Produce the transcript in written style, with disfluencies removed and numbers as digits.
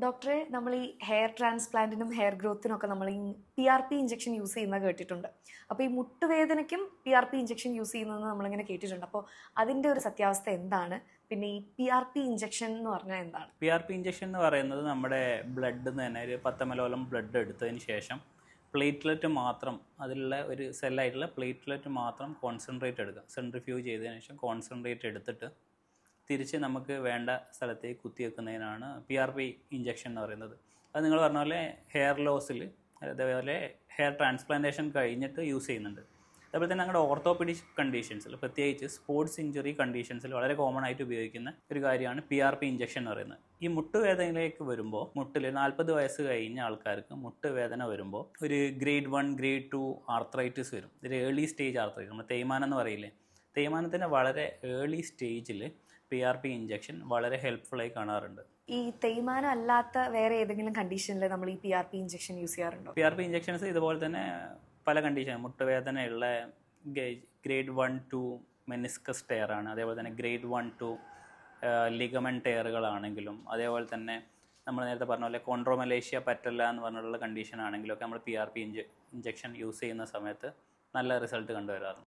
ഡോക്ടറെ നമ്മൾ ഈ ഹെയർ ട്രാൻസ്പ്ലാന്റിനും ഹെയർ ഗ്രോത്തിനും ഒക്കെ നമ്മൾ ഈ PRP ഇഞ്ചക്ഷൻ യൂസ് ചെയ്യുന്ന കേട്ടിട്ടുണ്ട്. അപ്പോൾ ഈ മുട്ടുവേദനയ്ക്കും PRP ഇഞ്ചക്ഷൻ യൂസ് ചെയ്യുന്നതെന്ന് നമ്മളിങ്ങനെ കേട്ടിട്ടുണ്ട്. അപ്പോൾ അതിൻ്റെ ഒരു സത്യാവസ്ഥ എന്താണ്? പിന്നെ ഈ PRP ഇഞ്ചക്ഷൻ എന്ന് പറഞ്ഞാൽ എന്താണ്? PRP ഇഞ്ചക്ഷൻ എന്ന് പറയുന്നത് നമ്മുടെ ബ്ലഡിൽ നിന്ന് തന്നെ ഒരു 10 ml ബ്ലഡ് എടുത്തതിന് ശേഷം പ്ലേറ്റ്ലെറ്റ് മാത്രം, അതിലുള്ള ഒരു സെല്ലായിട്ടുള്ള പ്ലേറ്റ്ലെറ്റ് മാത്രം കോൺസെൻട്രേറ്റ് എടുക്കുക. സെൻട്രിഫ്യൂജ് ചെയ്തതിന് ശേഷം കോൺസെൻട്രേറ്റ് എടുത്തിട്ട് തിരിച്ച് നമുക്ക് വേണ്ട സ്ഥലത്തേക്ക് കുത്തിവെക്കുന്നതിനാണ് PRP ഇഞ്ചക്ഷൻ എന്ന് പറയുന്നത്. അത് നിങ്ങൾ പറഞ്ഞ പോലെ ഹെയർ ലോസിൽ, അതേപോലെ ഹെയർ ട്രാൻസ്പ്ലാന്റേഷൻ കഴിഞ്ഞിട്ട് യൂസ് ചെയ്യുന്നുണ്ട്. അതേപോലെ തന്നെ ഞങ്ങളുടെ ഓർത്തോപെഡിക് കണ്ടീഷൻസിൽ, പ്രത്യേകിച്ച് സ്പോർട്സ് ഇഞ്ചുറി കണ്ടീഷൻസിൽ വളരെ കോമൺ ആയിട്ട് ഉപയോഗിക്കുന്ന ഒരു കാര്യമാണ് PRP ഇഞ്ചക്ഷൻ എന്ന് പറയുന്നത്. ഈ മുട്ടുവേദനയിലേക്ക് വരുമ്പോൾ, മുട്ടിൽ 40 വയസ്സ് കഴിഞ്ഞ ആൾക്കാർക്ക് മുട്ടുവേദന വരുമ്പോൾ ഒരു ഗ്രേഡ് 1, ഗ്രേഡ് 2 ആർത്രൈറ്റിസ് വരും. ഒരു ഏർലി സ്റ്റേജ് ആർത്രൈറ്റിസ്, നമ്മൾ തേയ്മാനം എന്ന് പറയില്ലേ, തേയ്മാനത്തിൻ്റെ വളരെ ഏർലി സ്റ്റേജിൽ PRP ഇഞ്ചക്ഷൻ വളരെ ഹെൽപ്ഫുള്ളായി കാണാറുണ്ട്. ഈ തേയ്മാനം അല്ലാത്ത വേറെ ഏതെങ്കിലും കണ്ടീഷനിൽ നമ്മൾ ഈ PRP ഇഞ്ചക്ഷൻ യൂസ് ചെയ്യാറുണ്ടോ? PRP ഇഞ്ചക്ഷൻസ് ഇതുപോലെ തന്നെ പല കണ്ടീഷൻ, മുട്ടുവേദനയുള്ള ഗ്രേഡ് 1, 2 മെനിസ്കസ് ടയർ ആണ്, അതേപോലെ തന്നെ ഗ്രേഡ് 1, 2 ലിഗമെന്റ് ടയറുകളാണെങ്കിലും, അതേപോലെ തന്നെ നമ്മൾ നേരത്തെ പറഞ്ഞ പോലെ കോൺട്രോമലേഷ്യ പറ്റല്ല എന്ന് പറഞ്ഞിട്ടുള്ള കണ്ടീഷൻ ആണെങ്കിലും ഒക്കെ നമ്മൾ PRP ഇഞ്ചക്ഷൻ യൂസ് ചെയ്യുന്ന സമയത്ത് നല്ല റിസൾട്ട് കണ്ടുവരാറുണ്ട്.